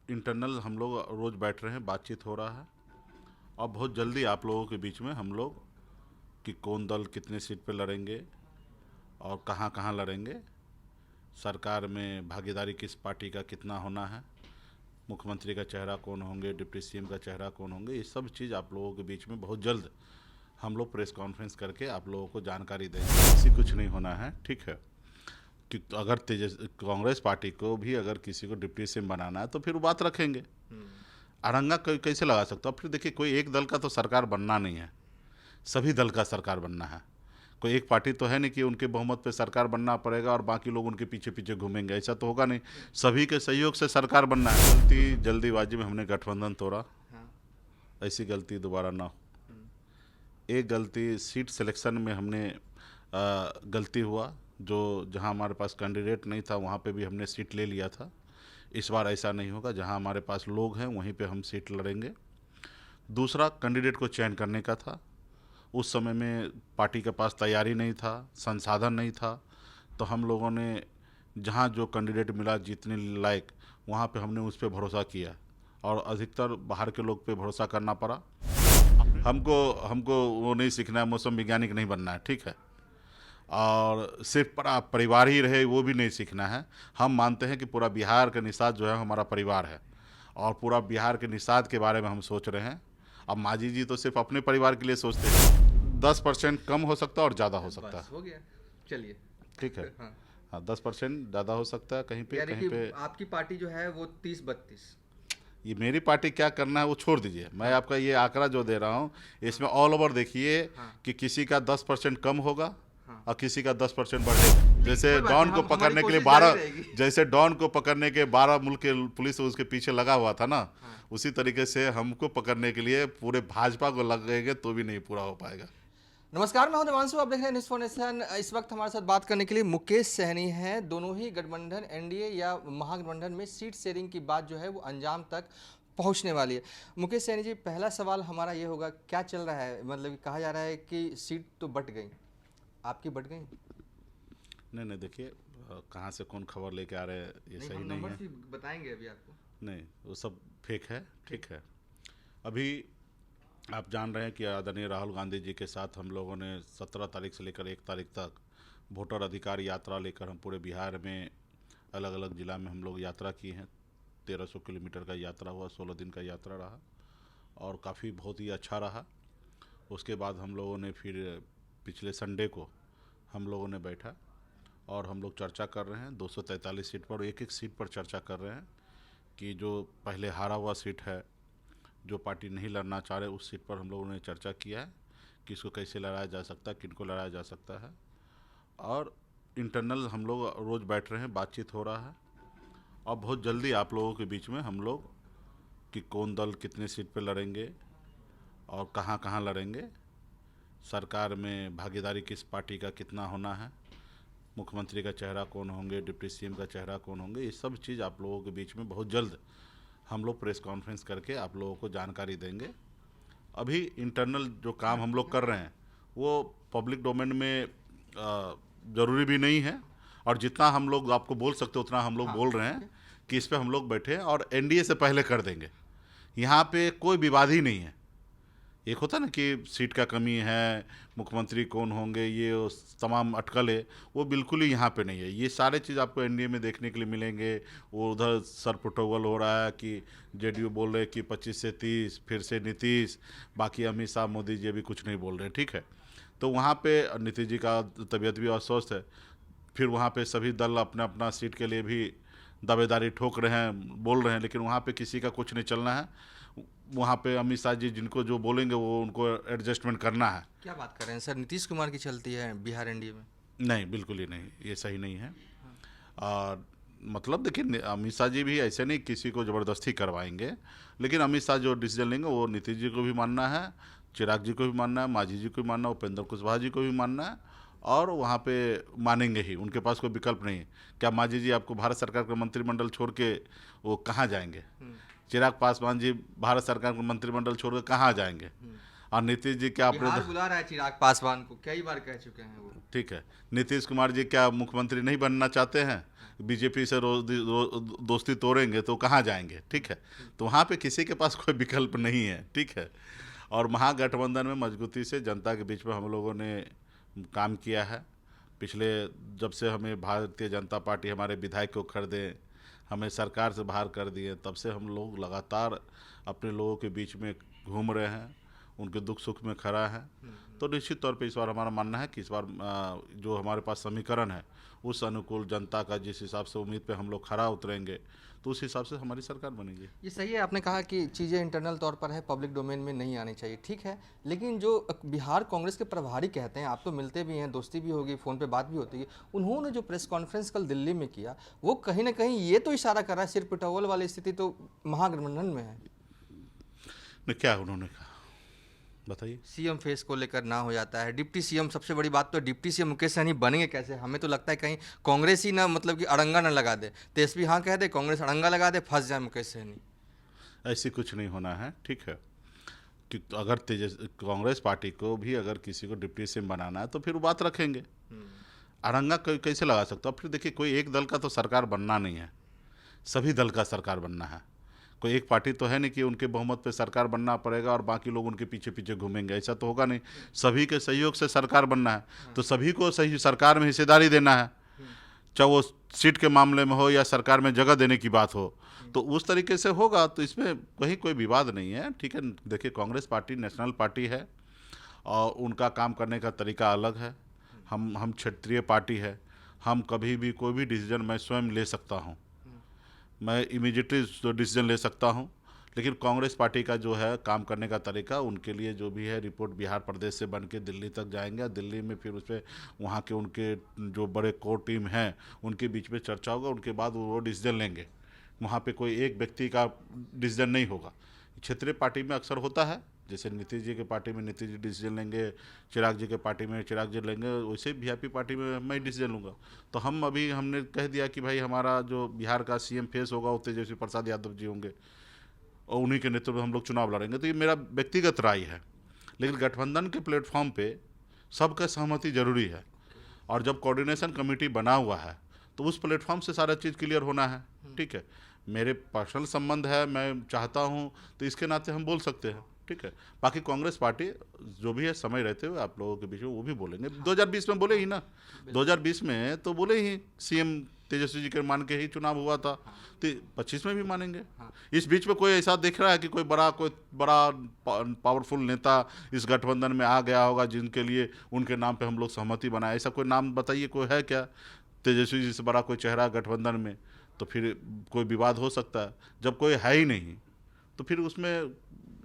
Internal हम लोग रोज़ बैठ रहे हैं, बातचीत हो रहा है और बहुत जल्दी आप लोगों के बीच में हम लोग कि कौन दल कितने सीट पे लड़ेंगे और कहाँ कहाँ लड़ेंगे, सरकार में भागीदारी किस पार्टी का कितना होना है, मुख्यमंत्री का चेहरा कौन होंगे, डिप्टी सीएम का चेहरा कौन होंगे, ये सब चीज़ आप लोगों के बीच में बहुत जल्द हम लोग प्रेस कॉन्फ्रेंस करके आप लोगों को जानकारी देंगे। ऐसी कुछ नहीं होना है, ठीक है। कि अगर कांग्रेस पार्टी को भी अगर किसी को डिप्टी सीएम बनाना है तो फिर वो बात रखेंगे। अड़ंगा कैसे लगा सकता हूँ? फिर देखिए, कोई एक दल का तो सरकार बनना नहीं है, सभी दल का सरकार बनना है। कोई एक पार्टी तो है नहीं कि उनके बहुमत पे सरकार बनना पड़ेगा और बाकी लोग उनके पीछे पीछे घूमेंगे, ऐसा तो होगा नहीं। सभी के सहयोग से सरकार बनना है। गलती जल्दीबाजी में हमने गठबंधन तोड़ा, ऐसी गलती दोबारा ना हो। एक गलती सीट सिलेक्शन में हमने गलती हुआ, जो जहां हमारे पास कैंडिडेट नहीं था वहां पे भी हमने सीट ले लिया था। इस बार ऐसा नहीं होगा, जहां हमारे पास लोग हैं वहीं पे हम सीट लड़ेंगे। दूसरा, कैंडिडेट को चयन करने का था, उस समय में पार्टी के पास तैयारी नहीं था, संसाधन नहीं था, तो हम लोगों ने जहाँ जो कैंडिडेट मिला जीतने लायक, वहाँ पे हमने उस पर भरोसा किया और अधिकतर बाहर के लोग पे भरोसा करना पड़ा। हमको हमको वो नहीं सीखना है, मौसम वैज्ञानिक नहीं बनना है, ठीक है। और सिर्फ परिवार ही रहे वो भी नहीं सीखना है। हम मानते हैं कि पूरा बिहार का निषाद जो है हमारा परिवार है और पूरा बिहार के निषाद के बारे में हम सोच रहे हैं। अब मांझी जी तो सिर्फ अपने परिवार के लिए सोचते हैं। 10% कम हो सकता है और ज़्यादा हो सकता है, हो गया, चलिए। ठीक है। हाँ, हाँ, 10% ज़्यादा हो सकता है कहीं पे यानी कहीं कि पे। आपकी पार्टी जो है वो 30-32। ये मेरी पार्टी क्या करना है वो छोड़ दीजिए, मैं आपका ये आंकड़ा जो दे रहा हूँ इसमें ऑल ओवर देखिए कि किसी का 10% कम होगा और किसी का 10% बढ़ेगा। जैसे कोई बात डॉन नहीं, को हमारी पकड़ने के लिए कोशिश जारी 12, रहेगी। जैसे डॉन को पकड़ने के 12 मुल्क के पुलिस उसके पीछे लगा हुआ था ना, उसी तरीके से हमको पकड़ने के लिए पूरे भाजपा को लगेंगे तो भी नहीं पूरा हो पाएगा। नमस्कार, मैं हूं देवांशु, आप देख रहे हैं न्यूज़ नेशन। इस वक्त हमारे साथ बात करने के लिए मुकेश सहनी हैं। दोनों ही गठबंधन एनडीए या महागठबंधन में सीट शेयरिंग की बात जो है वो अंजाम तक पहुंचने वाली है। मुकेश सहनी जी, पहला सवाल हमारा ये होगा, क्या चल रहा है? मतलब कहा जा रहा है कि सीट तो बट गई, आपकी बट गई? नहीं नहीं, देखिए कहाँ से कौन खबर लेके आ रहे हैं ये सही हम नहीं नंबर है। भी बताएंगे अभी आपको। नहीं, वो सब फेक है, ठीक है। अभी आप जान रहे हैं कि आदरणीय राहुल गांधी जी के साथ हम लोगों ने 17 तारीख से लेकर 1 तारीख तक वोटर अधिकार यात्रा लेकर हम पूरे बिहार में अलग अलग ज़िला में हम लोग यात्रा की हैं। 1300 किलोमीटर का यात्रा हुआ, 16 दिन का यात्रा रहा और काफ़ी बहुत ही अच्छा रहा। उसके बाद हम लोगों ने फिर पिछले संडे को हम लोगों ने बैठा और हम लोग चर्चा कर रहे हैं 243 सीट पर, एक एक सीट पर चर्चा कर रहे हैं कि जो पहले हारा हुआ सीट है, जो पार्टी नहीं लड़ना चाह रहे, उस सीट पर हम लोगों ने चर्चा किया है कि इसको कैसे लड़ाया जा सकता है, किनको लड़ाया जा सकता है। और इंटरनल हम लोग रोज़ बैठ रहे हैं, बातचीत हो रहा है और बहुत जल्दी आप लोगों के बीच में हम लोग कि कौन दल कितने सीट पे लड़ेंगे और कहाँ कहाँ लड़ेंगे, सरकार में भागीदारी किस पार्टी का कितना होना है, मुख्यमंत्री का चेहरा कौन होंगे, डिप्टी सीएम का चेहरा कौन होंगे, ये सब चीज़ आप लोगों के बीच में बहुत जल्द हम लोग प्रेस कॉन्फ्रेंस करके आप लोगों को जानकारी देंगे। अभी इंटरनल जो काम हम लोग कर रहे हैं वो पब्लिक डोमेन में ज़रूरी भी नहीं है और जितना हम लोग आपको बोल सकते उतना हम लोग बोल रहे हैं कि इस पे हम लोग बैठे और एनडीए से पहले कर देंगे। यहाँ पे कोई विवाद ही नहीं है। एक होता ना कि सीट का कमी है, मुख्यमंत्री कौन होंगे, ये तमाम अटकल है, वो बिल्कुल ही यहाँ पे नहीं है। ये सारे चीज़ आपको एनडीए में देखने के लिए मिलेंगे। वो उधर सर प्रोटोकॉल हो रहा है कि जेडीयू बोल रहे हैं कि 25 से 30, फिर से नीतीश, बाकी अमित शाह मोदी जी अभी कुछ नहीं बोल रहे हैं, ठीक है। तो वहाँ पे नीतीश जी का तबीयत भी अस्वस्थ है, फिर वहाँ पे सभी दल अपना अपना सीट के लिए भी दावेदारी ठोक रहे हैं, बोल रहे हैं, लेकिन वहाँ पे किसी का कुछ नहीं चलना है। वहाँ पे अमित शाह जी जिनको जो बोलेंगे वो उनको एडजस्टमेंट करना है। क्या बात कर रहे हैं सर, नीतीश कुमार की चलती है बिहार एनडीए में? नहीं, बिल्कुल ही नहीं, ये सही नहीं है। और मतलब देखिए, अमित शाह जी भी ऐसे नहीं किसी को ज़बरदस्ती करवाएंगे, लेकिन अमित शाह जो डिसीजन लेंगे वो नीतीश जी को भी मानना है, चिराग जी को भी मानना है, मांझी जी को भी मानना है, उपेंद्र कुशवाहा जी को भी मानना है और वहाँ पे मानेंगे ही, उनके पास कोई विकल्प नहीं है। क्या मांझी जी आपको भारत सरकार का मंत्रिमंडल छोड़ के वो कहाँ जाएंगे? चिराग पासवान जी भारत सरकार का मंत्रिमंडल छोड़ के कहाँ जाएंगे? और नीतीश जी क्या बिहार अपने, बुला रहा है चिराग पासवान को, कई बार कह चुके हैं वो। ठीक है, नीतीश कुमार जी क्या मुख्यमंत्री नहीं बनना चाहते हैं? बीजेपी से दोस्ती तोड़ेंगे तो कहाँ जाएंगे, ठीक है। तो वहाँ पे किसी के पास कोई विकल्प नहीं है, ठीक है। और महागठबंधन में मजबूती से जनता के बीच में हम लोगों ने काम किया है। पिछले जब से हमें भारतीय जनता पार्टी हमारे विधायक को खरीदे, हमें सरकार से बाहर कर दिए, तब से हम लोग लगातार अपने लोगों के बीच में घूम रहे हैं, उनके दुख सुख में खड़ा है। तो निश्चित तौर पे इस बार हमारा मानना है कि इस बार जो हमारे पास समीकरण है उस अनुकूल जनता का जिस हिसाब से उम्मीद पे हम लोग खरा उतरेंगे तो उस हिसाब से हमारी सरकार बनेगी। ये सही है, आपने कहा कि चीज़ें इंटरनल तौर पर है, पब्लिक डोमेन में नहीं आनी चाहिए, ठीक है। लेकिन जो बिहार कांग्रेस के प्रभारी कहते हैं, आप तो मिलते भी हैं, दोस्ती भी होगी, फ़ोन पे बात भी होती है, उन्होंने जो प्रेस कॉन्फ्रेंस कल दिल्ली में किया वो कहीं ना कहीं ये तो इशारा कर रहा है सिर पिटौल वाली स्थिति तो महागठबंधन में है। क्या उन्होंने कहा बताइए। सीएम फेस को लेकर ना हो जाता है, डिप्टी सीएम, सबसे बड़ी बात तो डिप्टी सीएम मुकेश सहनी बनेंगे कैसे। हमें तो लगता है कहीं कांग्रेस ही ना, मतलब कि अड़ंगा ना लगा दे, तेजस्वी हाँ कह दे, कांग्रेस अड़ंगा लगा दे, फंस जाए मुकेश सहनी। ऐसी कुछ नहीं होना है, ठीक है। कि अगर कांग्रेस पार्टी को भी अगर किसी को डिप्टी सीएम बनाना है तो फिर वो बात रखेंगे। अड़ंगा कैसे लगा सकता हूँ। फिर देखिए, कोई एक दल का तो सरकार बनना नहीं है, सभी दल का सरकार बनना है। कोई एक पार्टी तो है नहीं कि उनके बहुमत पे सरकार बनना पड़ेगा और बाकी लोग उनके पीछे पीछे घूमेंगे, ऐसा तो होगा नहीं। सभी के सहयोग से सरकार बनना है, तो सभी को सही सरकार में हिस्सेदारी देना है, चाहे वो सीट के मामले में हो या सरकार में जगह देने की बात हो, तो उस तरीके से होगा। तो इसमें कहीं कोई विवाद नहीं है, ठीक है। देखिए, कांग्रेस पार्टी नेशनल पार्टी है और उनका काम करने का तरीका अलग है। हम क्षेत्रीय पार्टी है, हम कभी भी कोई भी डिसीजन मैं स्वयं ले सकता हूँ, मैं इमीडिएटली डिसीजन ले सकता हूँ। लेकिन कांग्रेस पार्टी का जो है काम करने का तरीका, उनके लिए जो भी है रिपोर्ट बिहार प्रदेश से बन के दिल्ली तक जाएंगे, दिल्ली में फिर उस पर वहाँ के उनके जो बड़े कोर टीम हैं उनके बीच में चर्चा होगा, उनके बाद वो डिसीजन लेंगे। वहाँ पे कोई एक व्यक्ति का डिसीजन नहीं होगा। क्षेत्रीय पार्टी में अक्सर होता है, जैसे नीतीश जी के पार्टी में नीतीश जी डिसीजन लेंगे, चिराग जी के पार्टी में चिराग जी लेंगे, वैसे वीआईपी पार्टी में मैं डिसीजन लूँगा। तो हमने कह दिया कि भाई हमारा जो बिहार का सीएम फेस होगा वो तेजस्वी प्रसाद यादव जी होंगे और उन्हीं के नेतृत्व में हम लोग चुनाव लड़ेंगे। तो ये मेरा व्यक्तिगत राय है, लेकिन गठबंधन के प्लेटफॉर्म पे सबका सहमति जरूरी है। और जब कोऑर्डिनेशन कमेटी बना हुआ है तो उस प्लेटफॉर्म से सारा चीज़ क्लियर होना है, ठीक है। मेरे पर्सनल संबंध है, मैं चाहता हूँ तो इसके नाते हम बोल सकते हैं, ठीक है। बाकी कांग्रेस पार्टी जो भी है समय रहते हुए आप लोगों के बीच में वो भी बोलेंगे। 2020 में बोले ही ना, 2020 में तो बोले ही, सीएम तेजस्वी जी के मान के ही चुनाव हुआ था, तो 25 में भी मानेंगे। इस बीच में कोई ऐसा दिख रहा है कि कोई बड़ा पावरफुल नेता इस गठबंधन में आ गया होगा जिनके लिए उनके नाम पे हम लोग सहमति बनाए, ऐसा कोई नाम बताइए, कोई है क्या तेजस्वी जी से बड़ा कोई चेहरा गठबंधन में? तो फिर कोई विवाद हो सकता है। जब कोई है ही नहीं तो फिर उसमें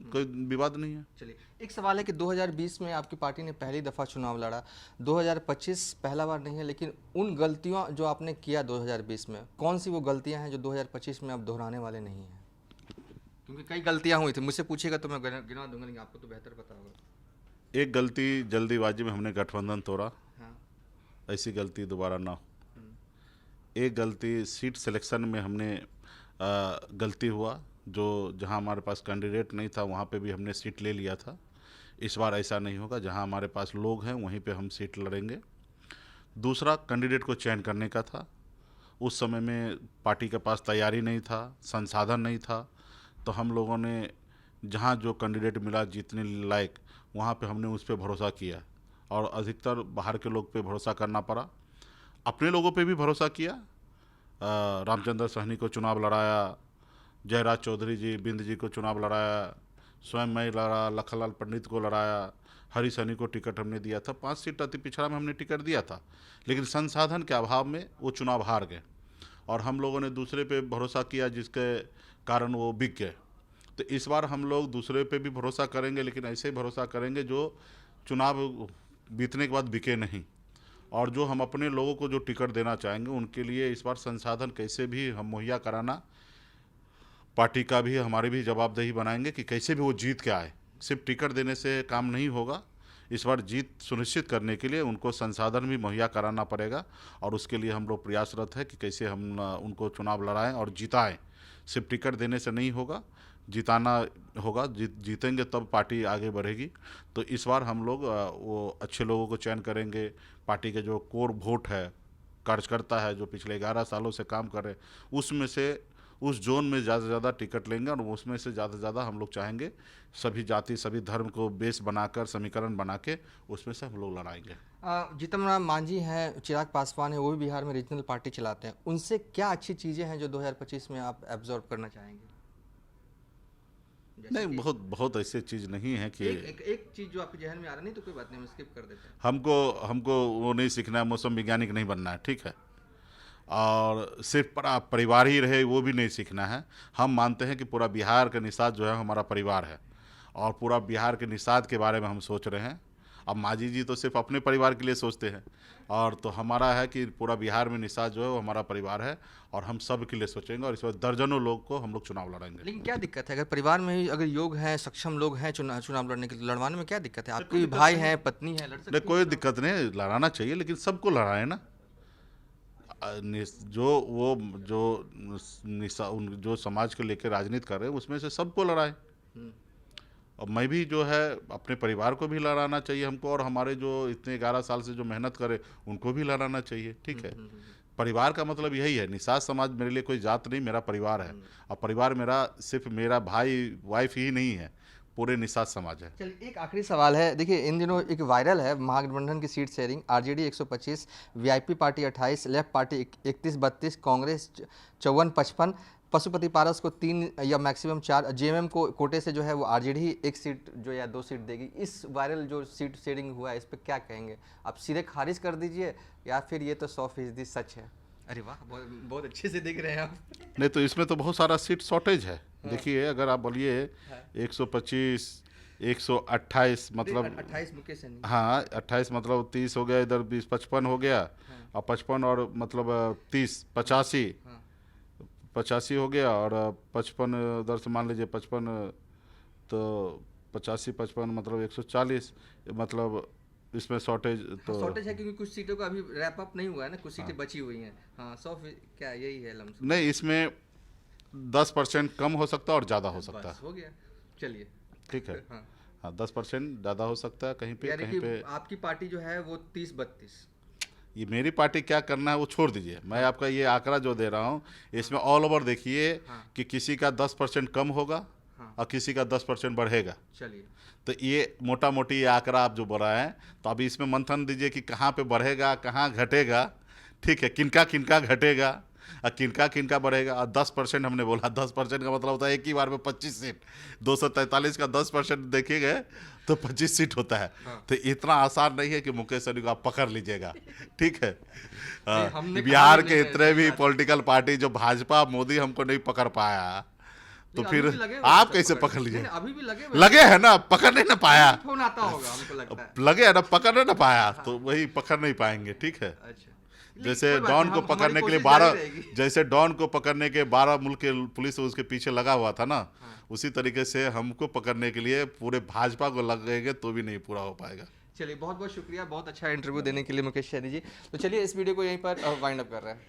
कोई विवाद नहीं है। चलिए, एक सवाल है कि 2020 में आपकी पार्टी ने पहली दफ़ा चुनाव लड़ा, 2025 पहला बार नहीं है, लेकिन उन गलतियों जो आपने किया 2020 में, कौन सी वो गलतियां हैं जो 2025 में आप दोहराने वाले नहीं हैं? क्योंकि कई गलतियां हुई थी, मुझसे पूछेगा तो मैं गिना दूंगा, लेकिन आपको तो बेहतर पता होगा। एक गलती, जल्दीबाजी में हमने गठबंधन तोड़ा, हाँ। ऐसी गलती दोबारा ना हो। एक गलती सीट सिलेक्शन में हमने गलती हुआ, जो जहां हमारे पास कैंडिडेट नहीं था वहां पे भी हमने सीट ले लिया था। इस बार ऐसा नहीं होगा, जहां हमारे पास लोग हैं वहीं पे हम सीट लड़ेंगे। दूसरा, कैंडिडेट को चयन करने का था, उस समय में पार्टी के पास तैयारी नहीं था, संसाधन नहीं था, तो हम लोगों ने जहां जो कैंडिडेट मिला जीतने लायक वहां पे हमने उस पर भरोसा किया और अधिकतर बाहर के लोग पे भरोसा करना पड़ा। अपने लोगों पे भी भरोसा किया, रामचंद्र सहनी को चुनाव लड़ाया, जयराज चौधरी जी बिंद जी को चुनाव लड़ाया, स्वयं मैं लड़ा, लखनलाल पंडित को लड़ाया, हरी सैनी को टिकट हमने दिया था, 5 सीट अति पिछड़ा में हमने टिकट दिया था, लेकिन संसाधन के अभाव में वो चुनाव हार गए और हम लोगों ने दूसरे पे भरोसा किया जिसके कारण वो बिक गए। तो इस बार हम लोग दूसरे पे भी भरोसा करेंगे, लेकिन ऐसे ही भरोसा करेंगे जो चुनाव बीतने के बाद बिके नहीं, और जो हम अपने लोगों को जो टिकट देना चाहेंगे उनके लिए इस बार संसाधन कैसे भी हम मुहैया कराना, पार्टी का भी हमारी भी जवाबदेही बनाएंगे कि कैसे भी वो जीत के आए। सिर्फ टिकट देने से काम नहीं होगा, इस बार जीत सुनिश्चित करने के लिए उनको संसाधन भी मुहैया कराना पड़ेगा और उसके लिए हम लोग प्रयासरत है कि कैसे हम उनको चुनाव लड़ाएं और जिताएं। सिर्फ टिकट देने से नहीं होगा, जिताना होगा, जीतेंगे तब पार्टी आगे बढ़ेगी। तो इस बार हम लोग वो अच्छे लोगों को चयन करेंगे, पार्टी के जो कोर वोट है कार्यकर्ता है जो पिछले 11 सालों से काम कर रहे हैं, उसमें से उस जोन में ज़्यादा से ज़्यादा टिकट लेंगे और उसमें से ज़्यादा से ज़्यादा हम लोग चाहेंगे सभी जाति सभी धर्म को बेस बनाकर समीकरण बना के उसमें से हम लोग लड़ाएंगे। जीतन राम मांझी हैं, चिराग पासवान है, वो भी बिहार में रीजनल पार्टी चलाते हैं, उनसे क्या अच्छी चीज़ें हैं जो 2025 में आप एब्जॉर्ब करना चाहेंगे? नहीं, बहुत ऐसी चीज़ नहीं है कि एक चीज़ जो आपके जहन में आ रहा, नहीं तो कोई बात नहीं, हम स्किप कर देते हैं। हमको वो नहीं सीखना है, मौसम वैज्ञानिक नहीं बनना है, ठीक है, और सिर्फ परिवार ही रहे वो भी नहीं सीखना है। हम मानते हैं कि पूरा बिहार का निषाद जो है हमारा परिवार है और पूरा बिहार के निषाद के बारे में हम सोच रहे हैं। अब मांझी जी तो सिर्फ अपने परिवार के लिए सोचते हैं, और तो हमारा है कि पूरा बिहार में निषाद जो है वो हमारा परिवार है और हम सब के लिए सोचेंगे और इस बार दर्जनों लोग को हम लोग चुनाव लड़ेंगे। लेकिन क्या दिक्कत है, अगर परिवार में ही अगर योग हैं, सक्षम लोग हैं चुनाव लड़ने के लिए, लड़वाने में क्या दिक्कत है? आपके भाई हैं, पत्नी है, लड़ सकते नहीं, कोई दिक्कत नहीं, लड़ाना चाहिए, लेकिन सबको लड़ाए ना। जो समाज को लेकर राजनीति कर रहे हैं उसमें से सबको लड़ाए। और मैं भी जो है अपने परिवार को भी लड़ाना चाहिए हमको, और हमारे जो इतने 11 साल से जो मेहनत करे उनको भी लड़ाना चाहिए, ठीक है। परिवार का मतलब यही है, निषाद समाज मेरे लिए कोई जात नहीं, मेरा परिवार है, और परिवार मेरा सिर्फ मेरा भाई वाइफ ही नहीं है, पूरे निषाद समाज है। चलिए, एक आखिरी सवाल है। देखिए, इन दिनों एक वायरल है महागठबंधन की seat sharing, RJD 125, VIP party 28, left party 31-32, Congress 54-55, Pashupati Paras को 3 या मैक्सिमम 4, जेएमएम को कोटे से जो है वो आरजेडी ही 1 सीट जो या 2 सीट देगी। इस वायरल जो सीट शेयरिंग हुआ है इस पर क्या कहेंगे आप? सीधे खारिज कर दीजिए या फिर ये तो 100% सच है? अरे वाह, बहुत अच्छे से दिख रहे हैं आप। नहीं तो इसमें तो बहुत सारा सीट शॉर्टेज है। देखिए, अगर आप बोलिए 125, 128 मतलब 28 मुकेश सहनी, हाँ 28 मतलब 30 हो गया, इधर 20 55 हो गया, और 55 और मतलब 30 85 हो गया, और 55 उधर से मान लीजिए 55 तो 85 55 मतलब 140, मतलब इसमें शॉर्टेज तो शॉर्टेज है क्योंकि कुछ सीटों का अभी रैप अप नहीं हुआ है ना, कुछ सीटें बची हुई हैं। हाँ, 100 क्या यही है लम्स? नहीं, इसमें 10% कम हो सकता है और ज़्यादा हो सकता है। हो गया, चलिए ठीक है। हाँ, हाँ 10% ज़्यादा हो सकता है कहीं पे, यानी कहीं कि पे। आपकी पार्टी जो है वो 30-32। ये मेरी पार्टी क्या करना है वो छोड़ दीजिए, मैं आपका ये आंकड़ा जो दे रहा हूँ इसमें ऑल ओवर देखिए कि किसी का 10% कम होगा और किसी का 10% बढ़ेगा। चलिए, तो ये मोटा मोटी ये आंकड़ा आप जो बोला है, तो अभी इसमें मंथन दीजिए कि कहाँ पे बढ़ेगा कहाँ घटेगा, ठीक है, किनका किनका घटेगा और किनका किनका बढ़ेगा। और 10% हमने बोला, 10% का मतलब होता है एक ही बार में 25 सीट, 243 का 10% देखिएगा तो 25 सीट होता है। तो इतना आसान नहीं है कि मुकेश सहनी को आप पकड़ लीजिएगा, ठीक है। बिहार के इतने भी पॉलिटिकल पार्टी जो भाजपा मोदी हमको नहीं पकड़ पाया, तो फिर आप कैसे पकड़ लीजिए? अभी भी लगे है ना, पकड़ नहीं ना पाया, फोन आता होगा हमको लगता है। लगे है ना, पकड़ नहीं ना पाया, तो वही पकड़ नहीं पाएंगे, ठीक है। जैसे डॉन को पकड़ने के लिए 12, जैसे डॉन को पकड़ने के 12 मुल्क के पुलिस उसके पीछे लगा हुआ था ना, उसी तरीके से हमको पकड़ने के लिए पूरे भाजपा को लगेंगे तो भी नहीं पूरा हो पाएगा। चलिए, बहुत बहुत शुक्रिया, बहुत अच्छा इंटरव्यू देने के लिए मुकेश सहनी जी। तो चलिए, इस वीडियो को यहीं पर वाइंड अप कर रहे हैं।